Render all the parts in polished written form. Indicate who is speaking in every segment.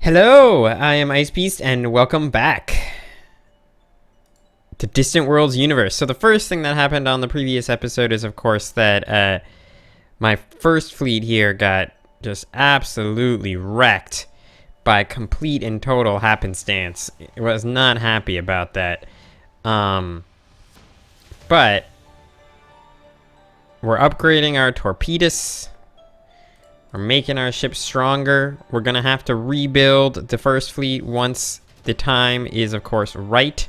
Speaker 1: Hello, I am IceBeast, and welcome back to Distant Worlds Universe. So the first thing that happened on the previous episode is, of course, that my first fleet here got just absolutely wrecked by complete and total happenstance. I was not happy about that. But we're upgrading our torpedoes. We're making our ship stronger. We're gonna have to rebuild the first fleet once the time is, of course, right.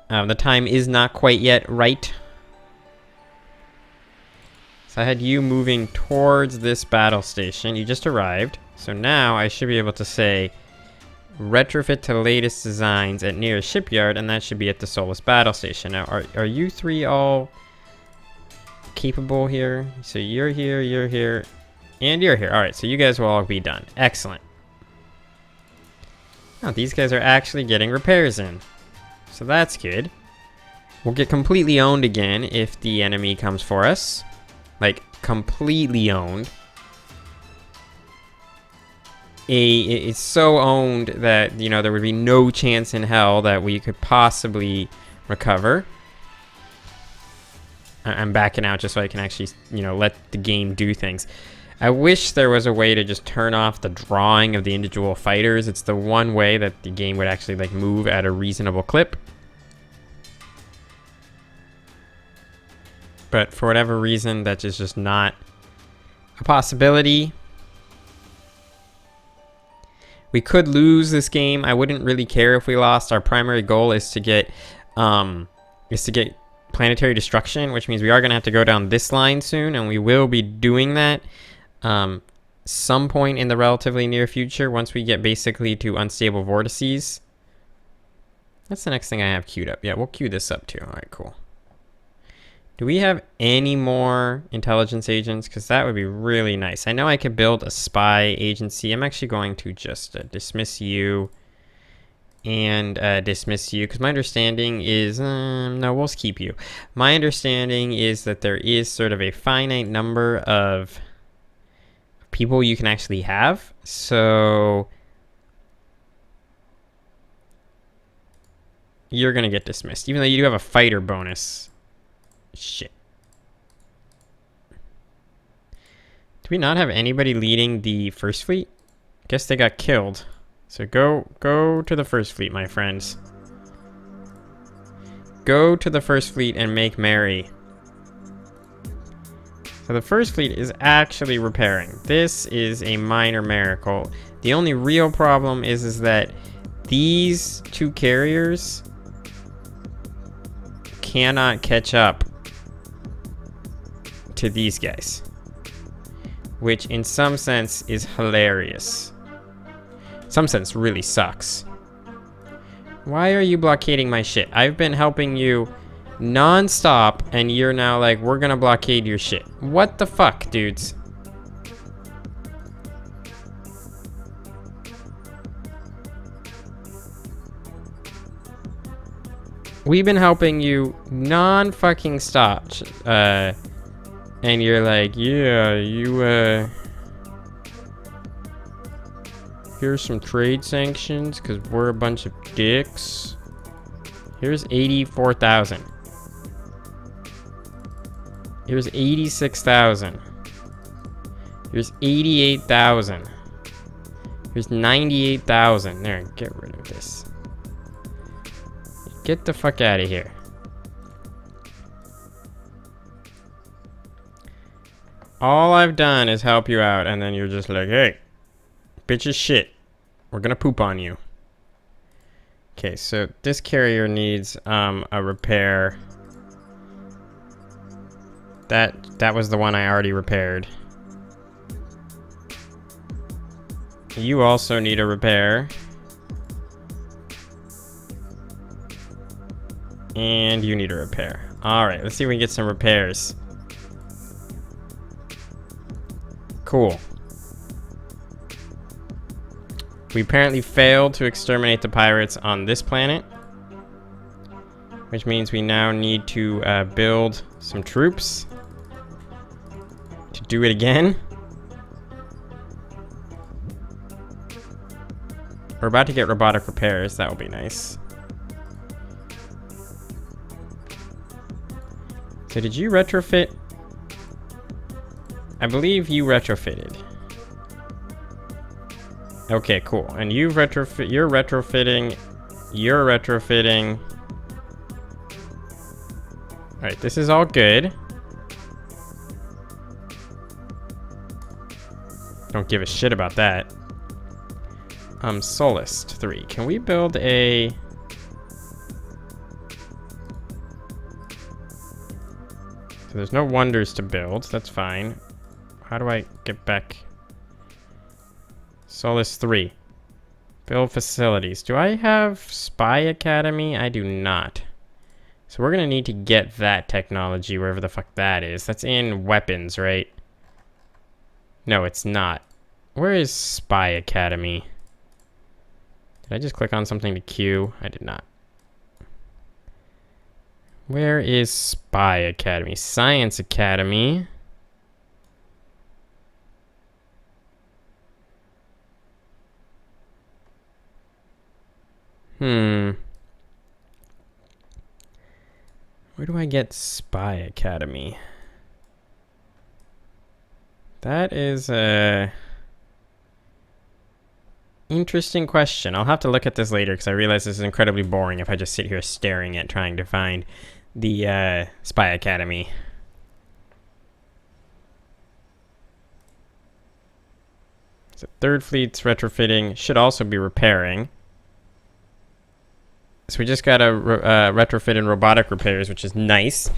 Speaker 1: The time is not quite yet right. So I had you moving towards this battle station. You just arrived. So now I should be able to say retrofit to latest designs at nearest shipyard, and that should be at the Solus battle station. Now, are you three all capable here? So you're here, and you're here. All right, so you guys will all be done. Excellent. Oh, these guys are actually getting repairs in. So that's good. We'll get completely owned again if the enemy comes for us. Like, completely owned. It's so owned that, you know, there would be no chance in hell that we could possibly recover. I'm backing out just so I can actually, you know, let the game do things. I wish there was a way to just turn off the drawing of the individual fighters. It's the one way that the game would actually, like, move at a reasonable clip. But for whatever reason, that is just not a possibility. We could lose this game. I wouldn't really care if we lost. Our primary goal is to get planetary destruction, which means we are going to have to go down this line soon, and we will be doing that some point in the relatively near future once we get basically to unstable vortices. That's the next thing I have queued up. Yeah, we'll queue this up too. All right, cool. Do we have any more intelligence agents? Because that would be really nice. I know I could build a spy agency. I'm actually going to just dismiss you and dismiss you, because my understanding is no, we'll keep you. My understanding is that there is sort of a finite number of people you can actually have, so you're gonna get dismissed, even though you do have a fighter bonus. Shit. Do we not have anybody leading the first fleet? Guess they got killed. So go to the first fleet, my friends. Go to the first fleet and make merry. So the first fleet is actually repairing. This is a minor miracle. The only real problem is that these two carriers cannot catch up to these guys, which in some sense is hilarious. Some sense really sucks. Why are you blockading my shit? I've been helping you non-stop, and you're now like, we're gonna blockade your shit. What the fuck, dudes? We've been helping you non-fucking stop, and you're like, yeah, you, here's some trade sanctions, because we're a bunch of dicks. Here's 84,000. Here's 86,000. Here's 88,000. Here's 98,000. There, get rid of this. Get the fuck out of here. All I've done is help you out, and then you're just like, hey, bitch is shit. We're gonna poop on you. Okay, so this carrier needs a repair. That was the one I already repaired. You also need a repair. And you need a repair. Alright, let's see if we can get some repairs. Cool. We apparently failed to exterminate the pirates on this planet, which means we now need to build some troops to do it again. We're about to get robotic repairs. That will be nice. So did you retrofit? I believe you retrofitted. Okay, cool. And you've retrofit. You're retrofitting. You're retrofitting. All right, this is all good. Don't give a shit about that. Solist 3. Can we build a... So there's no wonders to build. That's fine. How do I get back? Solist 3. Build facilities. Do I have Spy Academy? I do not. So we're going to need to get that technology wherever the fuck that is. That's in weapons, right? No, it's not. Where is Spy Academy? Did I just click on something to queue? I did not. Where is Spy Academy? Science Academy. Where do I get Spy Academy? That is a interesting question. I'll have to look at this later because I realize this is incredibly boring if I just sit here staring at trying to find the Spy Academy. So third fleet's retrofitting, should also be repairing. So we just got a retrofit in robotic repairs, which is nice.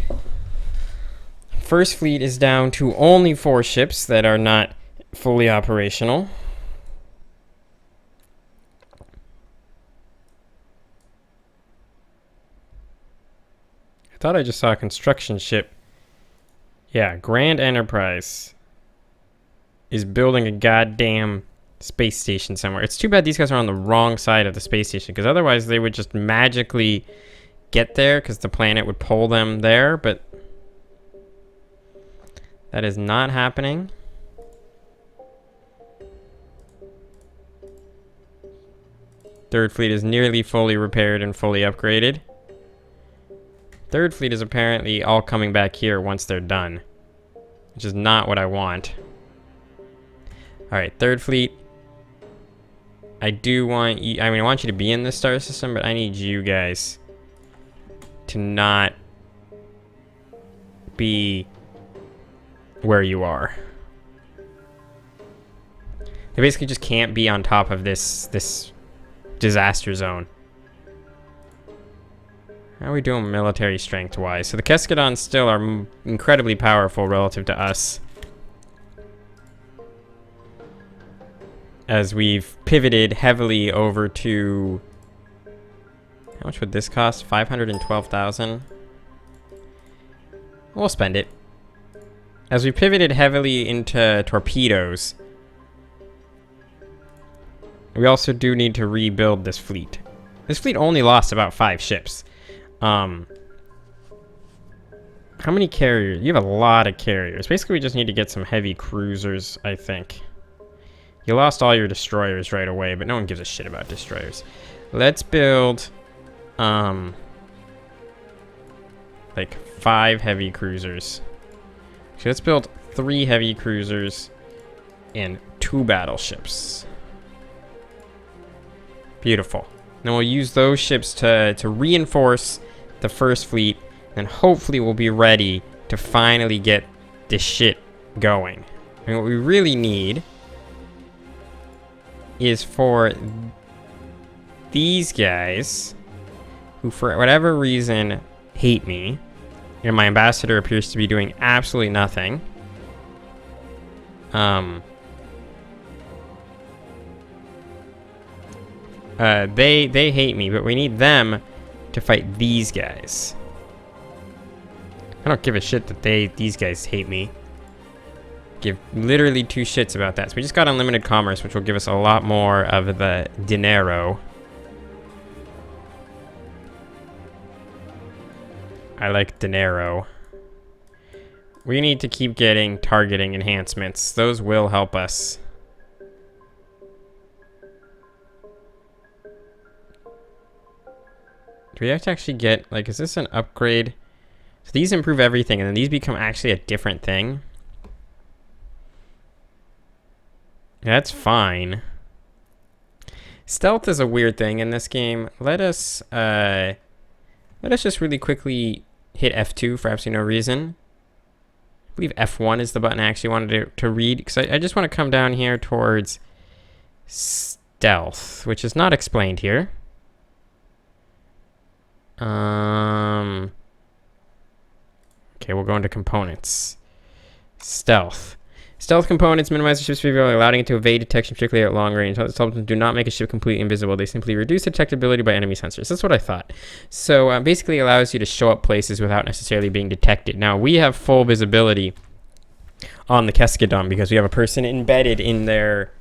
Speaker 1: First fleet is down to only 4 ships that are not fully operational. I thought I just saw a construction ship. Yeah, Grand Enterprise is building a goddamn space station somewhere. It's too bad these guys are on the wrong side of the space station, because otherwise they would just magically get there because the planet would pull them there, but that is not happening. Third fleet is nearly fully repaired and fully upgraded. Third fleet is apparently all coming back here once they're done, which is not what I want. Alright, third fleet. I do want you, I want you to be in the star system, but I need you guys to not be where you are. They basically just can't be on top of this disaster zone. How are we doing military strength wise? So the Keskudons still are incredibly powerful relative to us, as we've pivoted heavily over to... How much would this cost? 512,000. We'll spend it. As we pivoted heavily into torpedoes, we also do need to rebuild this fleet. This fleet only lost about 5 ships. How many carriers? You have a lot of carriers. Basically, we just need to get some heavy cruisers, I think. You lost all your destroyers right away, but no one gives a shit about destroyers. Let's build, like 5 heavy cruisers. So let's build 3 heavy cruisers and 2 battleships. Beautiful. Then we'll use those ships to reinforce the first fleet, and hopefully we'll be ready to finally get this shit going. I mean, what we really need is for these guys, who for whatever reason hate me, and my ambassador appears to be doing absolutely nothing. They hate me, but we need them to fight these guys. I don't give a shit that these guys hate me. Give literally 2 shits about that. So we just got unlimited commerce, which will give us a lot more of the dinero. I like dinero. We need to keep getting targeting enhancements. Those will help us. Do we have to actually get, like, is this an upgrade? So these improve everything, and then these become actually a different thing. That's fine. Stealth is a weird thing in this game. Let us just really quickly hit F2 for absolutely no reason. I believe F1 is the button I actually wanted to read, because I just want to come down here towards stealth, which is not explained here. Okay, we'll go into components. Stealth. Stealth components minimize the ship's speed, allowing it to evade detection, particularly at long range. Stealth do not make a ship completely invisible. They simply reduce detectability by enemy sensors. That's what I thought. So basically allows you to show up places without necessarily being detected. Now, we have full visibility on the Keskudons because we have a person embedded in their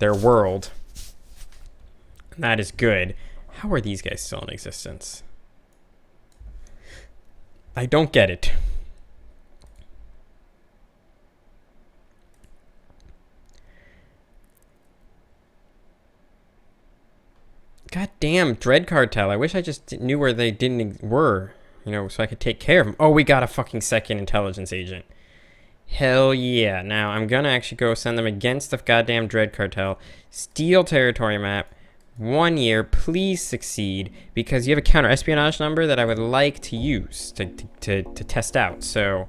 Speaker 1: world. And that is good. How are these guys still in existence? I don't get it. God damn, Dread Cartel. I wish I just knew where they were, you know, so I could take care of them. Oh, we got a fucking second intelligence agent. Hell yeah. Now, I'm gonna actually go send them against the goddamn Dread Cartel. Steal territory map. 1 year. Please succeed, because you have a counter-espionage number that I would like to use to test out, so...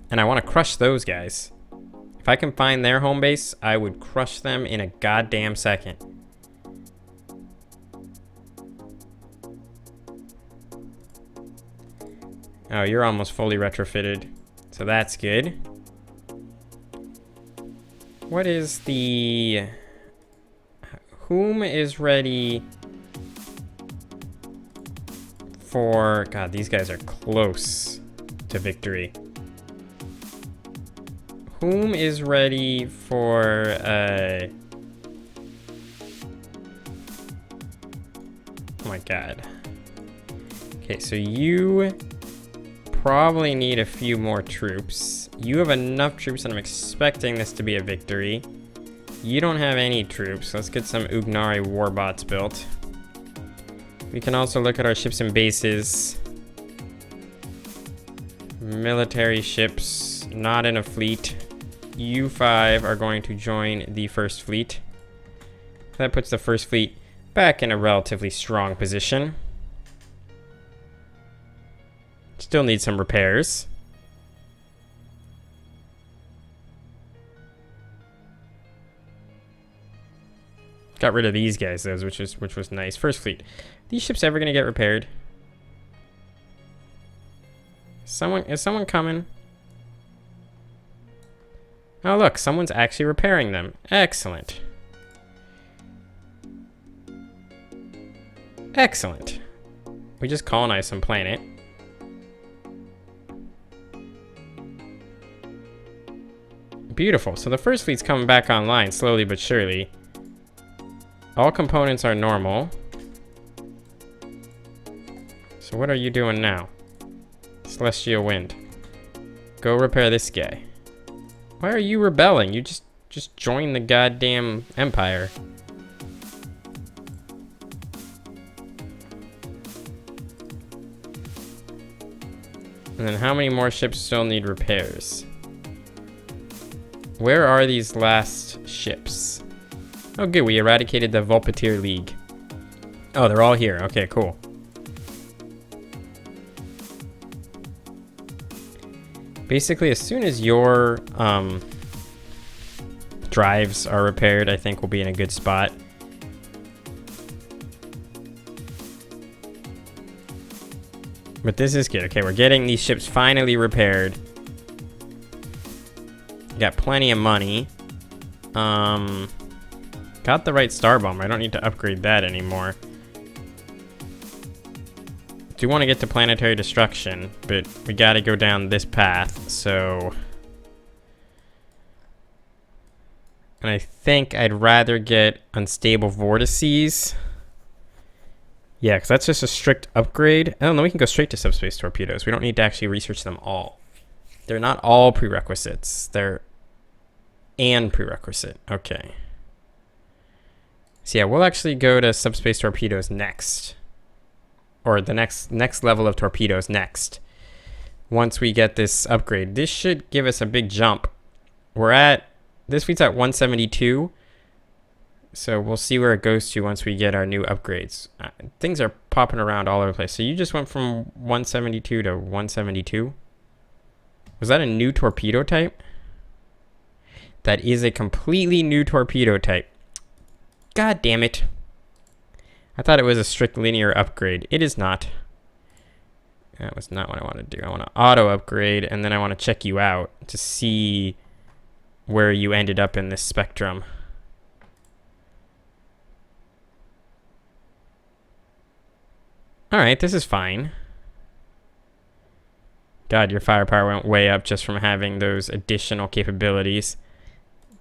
Speaker 1: And I want to crush those guys. If I can find their home base, I would crush them in a goddamn second. Oh, you're almost fully retrofitted. So that's good. What is the... Whom is ready for... God, these guys are close to victory. Whom is ready for... Oh my god. Okay, so you... probably need a few more troops. You have enough troops that I'm expecting this to be a victory. You don't have any troops. Let's get some Ugnari warbots built. We can also look at our ships and bases. Military ships, not in a fleet. You 5 are going to join the first fleet. That puts the first fleet back in a relatively strong position. Still need some repairs. Got rid of these guys, though, which was nice. First fleet. These ships ever gonna get repaired? Is someone coming? Oh look, someone's actually repairing them. Excellent. Excellent. We just colonized some planet. Beautiful. So the first fleet's coming back online slowly but surely. All components are normal. So what are you doing now? Celestial Wind. Go repair this guy. Why are you rebelling? You just joined the goddamn Empire. And then how many more ships still need repairs? Where are these last ships? Oh good, we eradicated the Volpateer League. Oh, they're all here. Okay, cool. Basically, as soon as your drives are repaired, I think we'll be in a good spot. But this is good. Okay, we're getting these ships finally repaired. Got plenty of money. Got the right star bomber. I don't need to upgrade that anymore. Do want to get to planetary destruction, but we got to go down this path, so... And I think I'd rather get unstable vortices. Yeah, because that's just a strict upgrade. Oh no, we can go straight to subspace torpedoes. We don't need to actually research them all. They're not all prerequisites. They're an prerequisite. Okay. So yeah, we'll actually go to subspace torpedoes next. Or the next level of torpedoes next. Once we get this upgrade. This should give us a big jump. This fleet's at 172. So we'll see where it goes to once we get our new upgrades. Things are popping around all over the place. So you just went from 172 to 172? Was that a new torpedo type? That is a completely new torpedo type. God damn it. I thought it was a strict linear upgrade. It is not. That was not what I want to do. I want to auto upgrade, and then I want to check you out to see where you ended up in this spectrum. Alright, this is fine. God, your firepower went way up just from having those additional capabilities.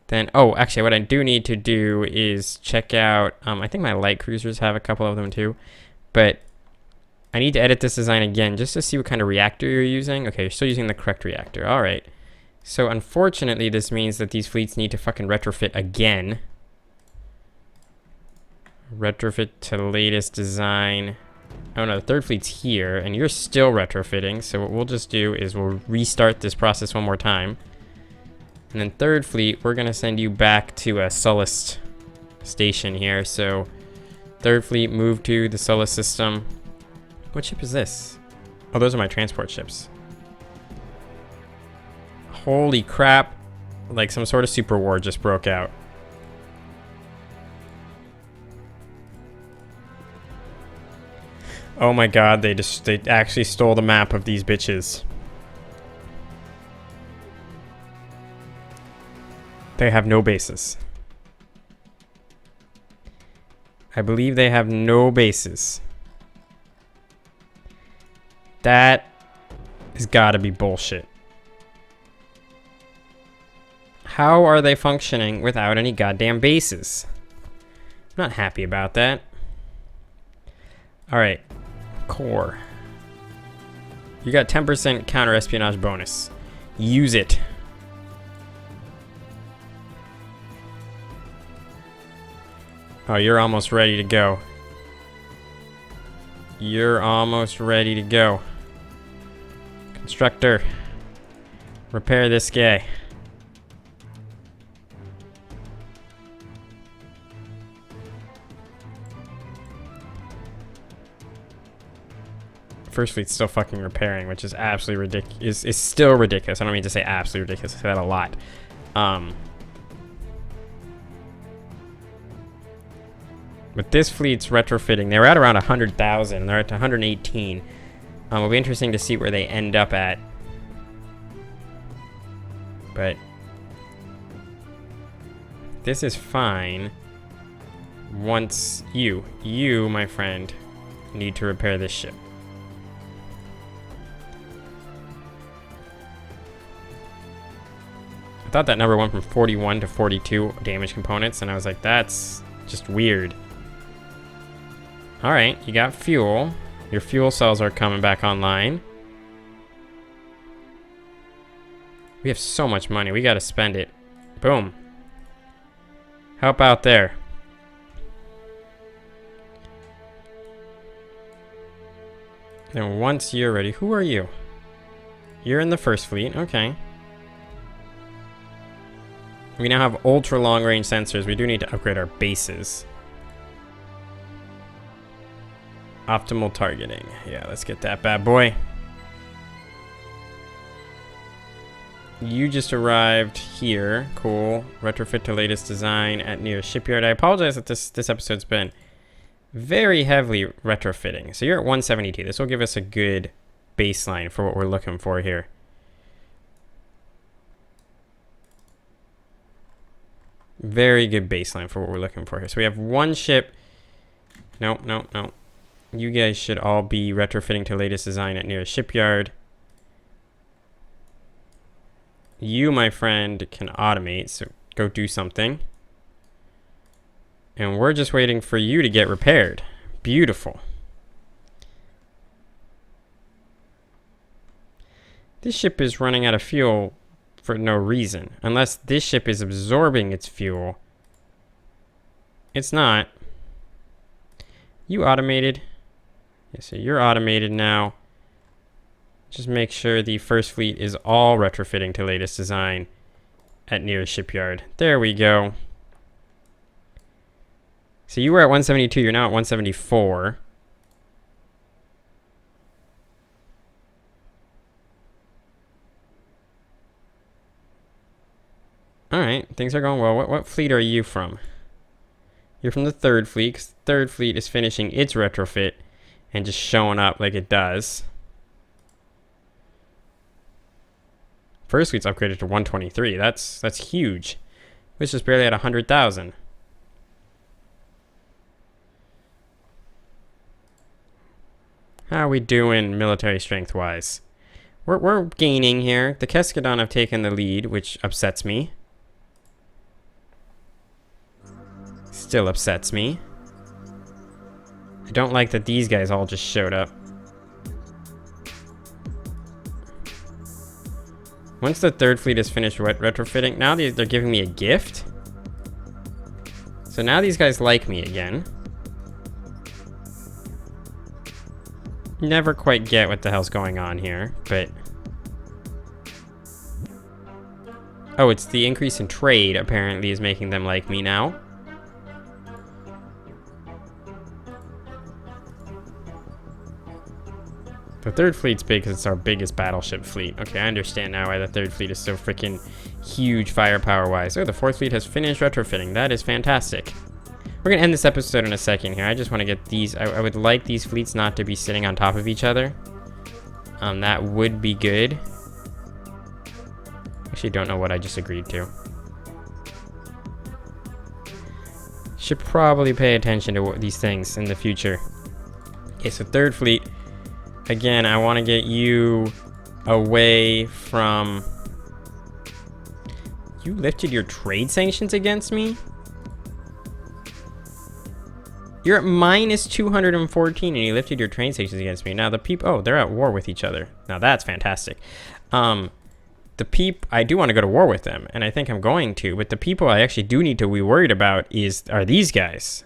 Speaker 1: Then, oh, actually, what I do need to do is check out, I think my light cruisers have a couple of them too, but I need to edit this design again just to see what kind of reactor you're using. Okay, you're still using the correct reactor. Alright. So, unfortunately, this means that these fleets need to fucking retrofit again. Retrofit to latest design. Oh no, the third fleet's here, and you're still retrofitting, so what we'll just do is we'll restart this process one more time. And then third fleet, we're going to send you back to a Sullust station here. So third fleet, move to the Sullust system. What ship is this? Oh, those are my transport ships. Holy crap. Like some sort of super war just broke out. Oh my god, they actually stole the map of these bitches. They have no bases. I believe they have no bases. That has got to be bullshit. How are they functioning without any goddamn bases? I'm not happy about that. Alright. Core. You got 10% counter espionage bonus. Use it. Oh, you're almost ready to go. You're almost ready to go. Constructor. Repair this guy. First fleet's still fucking repairing, which is absolutely ridiculous. Is still ridiculous. I don't mean to say absolutely ridiculous. I say that a lot. But this fleet's retrofitting. They were at around 100,000. They're at 118. It'll be interesting to see where they end up at. But this is fine. Once you, my friend, need to repair this ship. I thought that number went from 41 to 42 damage components, and I was like, that's just weird. Alright, you got fuel. Your fuel cells are coming back online. We have so much money, we gotta spend it. Boom. Help out there. And once you're ready, who are you? You're in the first fleet, okay. We now have ultra long range sensors. We do need to upgrade our bases. Optimal targeting. Yeah, let's get that bad boy. You just arrived here. Cool. Retrofit to latest design at nearest shipyard. I apologize that this episode's been very heavily retrofitting. So you're at 172. This will give us a good baseline for what we're looking for here. Very good baseline for what we're looking for here. So we have one ship. Nope. You guys should all be retrofitting to latest design at nearest shipyard. You, my friend, can automate, so go do something. And we're just waiting for you to get repaired. Beautiful. This ship is running out of fuel for no reason. Unless this ship is absorbing its fuel. It's not. You automated. Yeah, so you're automated now. Just make sure the first fleet is all retrofitting to latest design at nearest shipyard. There we go. So you were at 172, you're now at 174. Alright, things are going well. What fleet are you from? You're from the third fleet, because the third fleet is finishing its retrofit and just showing up like it does. First fleet's upgraded to 123. That's huge. It's just barely at 100,000. How are we doing military strength wise? We're gaining here. The Keskudons have taken the lead, which upsets me. Still upsets me. I don't like that these guys all just showed up. Once the third fleet is finished retrofitting, now they're giving me a gift. So now these guys like me again. Never quite get what the hell's going on here, but... Oh, it's the increase in trade, apparently, is making them like me now. The third fleet's big because it's our biggest battleship fleet. Okay, I understand now why the third fleet is so freaking huge firepower-wise. Oh, the fourth fleet has finished retrofitting. That is fantastic. We're going to end this episode in a second here. I just want to get these... I would like these fleets not to be sitting on top of each other. That would be good. Actually, don't know what I just agreed to. Should probably pay attention to these things in the future. Okay, so third fleet. Again, I want to get you away from... You lifted your trade sanctions against me? You're at minus 214 and you lifted your trade sanctions against me. Now the people... Oh, they're at war with each other. Now that's fantastic. The I do want to go to war with them, and I think I'm going to, but the people I actually do need to be worried about are these guys.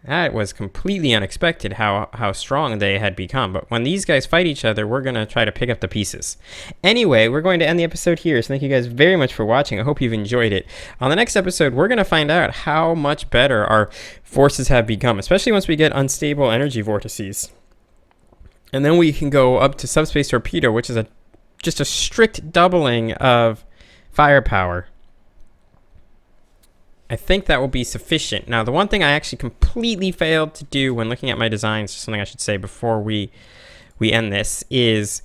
Speaker 1: That was completely unexpected how strong they had become. But when these guys fight each other, we're going to try to pick up the pieces. Anyway, we're going to end the episode here. So thank you guys very much for watching. I hope you've enjoyed it. On the next episode, we're going to find out how much better our forces have become, especially once we get unstable energy vortices. And then we can go up to subspace torpedo, which is just a strict doubling of firepower. I think that will be sufficient. Now, the one thing I actually completely failed to do when looking at my designs, something I should say before we end this, is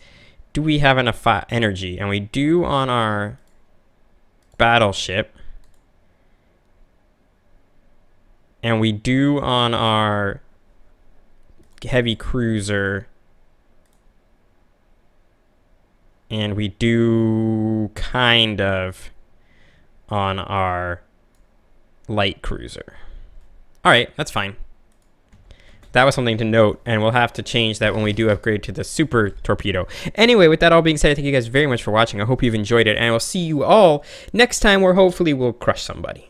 Speaker 1: do we have enough energy? And we do on our battleship. And we do on our heavy cruiser. And we do kind of on our light cruiser. All right, that's fine. That was something to note, and we'll have to change that when we do upgrade to the super torpedo. Anyway, with that all being said, I thank you guys very much for watching. I hope you've enjoyed it, and I will see you all next time where hopefully we'll crush somebody.